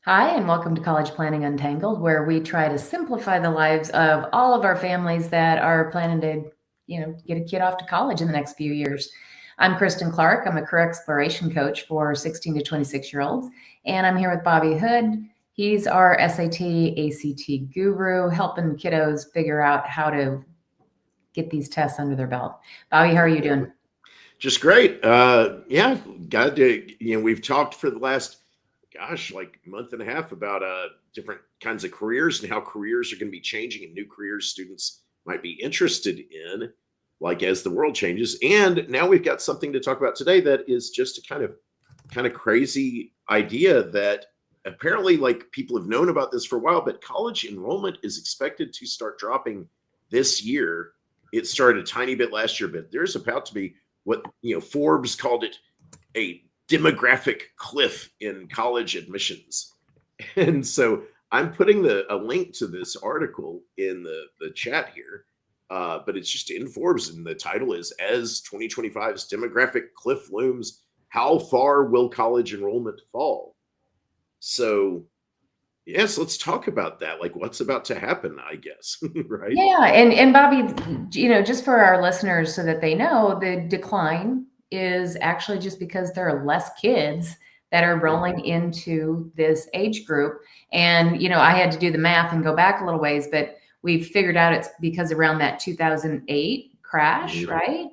Hi, and welcome to College Planning Untangled, where we try to simplify the lives of all of our families that are planning to, get a kid off to college in the next few years. I'm Kristin Clark. I'm a career exploration coach for 16 to 26-year-olds, and I'm here with Bobby Hood. He's our SAT, ACT guru, helping kiddos figure out how to get these tests under their belt. Bobby, how are you doing? Just great. Yeah, got to, we've talked for the last, like month and a half about different kinds of careers and how careers are going to be changing and new careers students might be interested in, like as the world changes. And now we've got something to talk about today that is just a kind of crazy idea that apparently like people have known about this for a while, but college enrollment is expected to start dropping this year. It started a tiny bit last year, but there's about to be what Forbes called it a demographic cliff in college admissions. And so I'm putting a link to this article in the chat here, but it's just in Forbes, and the title is "As 2025's Demographic Cliff Looms, How Far Will College Enrollment Fall?" So yes, let's talk about that. Like what's about to happen, I guess, right? Yeah, and Bobby, just for our listeners so that they know, the decline is actually just because there are less kids that are rolling into this age group. And, I had to do the math and go back a little ways, but we've figured out it's because around that 2008 crash, right?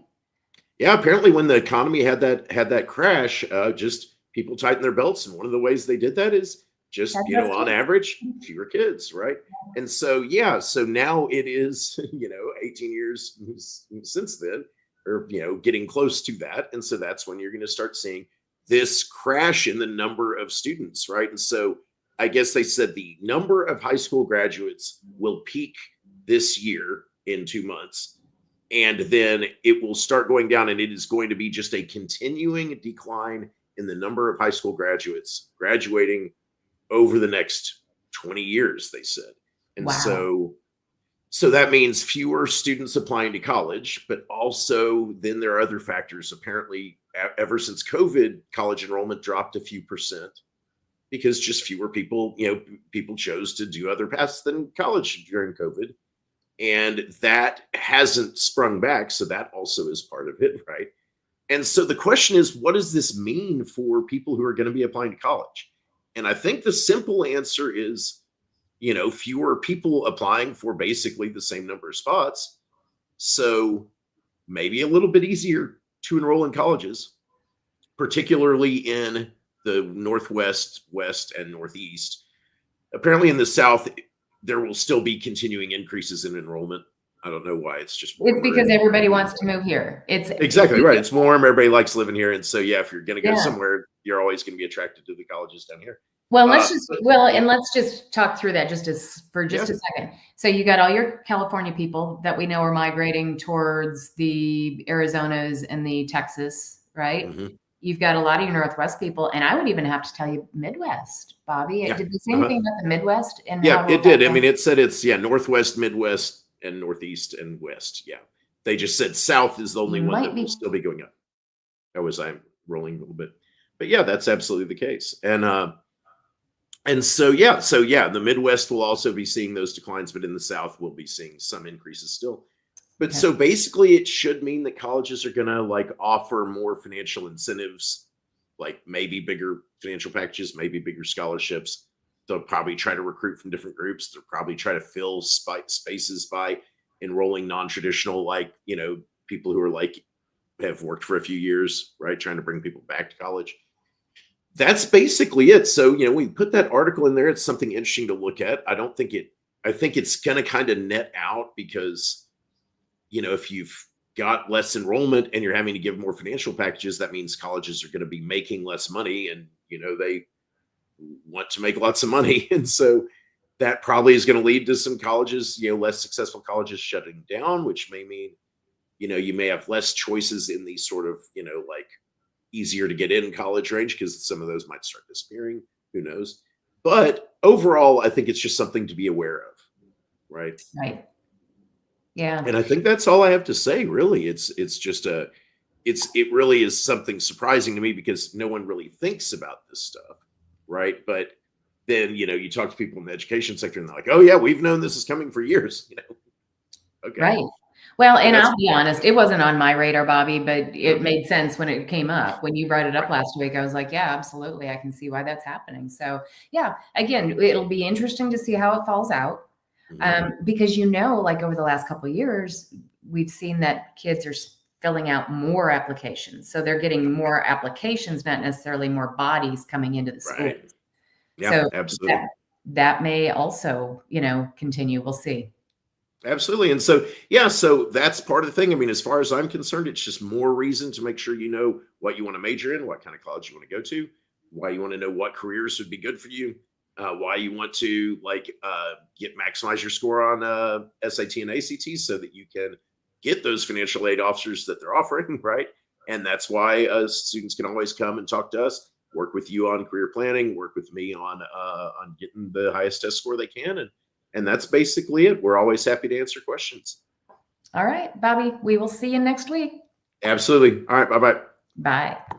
Yeah, apparently when the economy had that crash, just people tightened their belts, and one of the ways they did that is just on average fewer kids, right? And so so now it is 18 years since then, or getting close to that, and so that's when you're going to start seeing this crash in the number of students, right? And so I guess they said the number of high school graduates will peak this year in 2 months, and then it will start going down, and it is going to be just a continuing decline in the number of high school graduates graduating over the next 20 years, they said. And wow. so that means fewer students applying to college, but also then there are other factors. Apparently, ever since COVID, college enrollment dropped a few percent because just fewer people, people chose to do other paths than college during COVID. And that hasn't sprung back. So that also is part of it, right? And so the question is, what does this mean for people who are going to be applying to college? And I think the simple answer is, fewer people applying for basically the same number of spots. So maybe a little bit easier to enroll in colleges, particularly in the Northwest, West, and Northeast. Apparently in the South, there will still be continuing increases in enrollment. I don't know why. It's just It's because everybody wants to move here. It's exactly right. It's warm. Everybody likes living here. And so, if you're going to go somewhere, you're always going to be attracted to the colleges down here. Well, let's just talk through that for a second. So you got all your California people that we know are migrating towards the Arizonas and the Texas, right? Mm-hmm. You've got a lot of your Northwest people, and I would even have to tell you Midwest, Bobby. Yeah. Did they say anything about the Midwest? And it did. I mean, it said it's Northwest, Midwest, and Northeast and West. Yeah. They just said South is the only one that will still be going up. I'm rolling a little bit. But yeah, that's absolutely the case. And so the Midwest will also be seeing those declines, but in the South we'll be seeing some increases still. But so basically it should mean that colleges are going to like offer more financial incentives, like maybe bigger financial packages, maybe bigger scholarships. They'll probably try to recruit from different groups. They'll probably try to fill spaces by enrolling non-traditional, like, people who are like have worked for a few years, right? Trying to bring people back to college. That's basically it. So, we put that article in there. It's something interesting to look at. I think it's going to kind of net out because, if you've got less enrollment and you're having to give more financial packages, that means colleges are going to be making less money, and, they want to make lots of money. And so that probably is going to lead to some colleges, less successful colleges shutting down, which may mean, you may have less choices in the sort of, like easier to get in college range, because some of those might start disappearing. Who knows? But overall, I think it's just something to be aware of. Right. Right. Yeah. And I think that's all I have to say, really. It really is something surprising to me because no one really thinks about this stuff. Right. But then, you talk to people in the education sector and they're like, oh yeah, we've known this is coming for years. Okay. Right. Well, and I'll be honest, it wasn't on my radar, Bobby, but it made sense when it came up. When you brought it up last week, I was like, yeah, absolutely. I can see why that's happening. So yeah, again, it'll be interesting to see how it falls out. Because, like over the last couple of years, we've seen that kids are filling out more applications. So they're getting more applications, not necessarily more bodies coming into the school. Right. Yeah, so absolutely. That may also, continue. We'll see. Absolutely. And so, yeah, so that's part of the thing. I mean, as far as I'm concerned, it's just more reason to make sure you know what you want to major in, what kind of college you want to go to, why you want to know what careers would be good for you, why you want to maximize your score on SAT and ACT so that you can get those financial aid officers that they're offering, right? And that's why students can always come and talk to us, work with you on career planning, work with me on getting the highest test score they can, and that's basically it. We're always happy to answer questions. All right, Bobby, we will see you next week. Absolutely. All right. Bye-bye. Bye.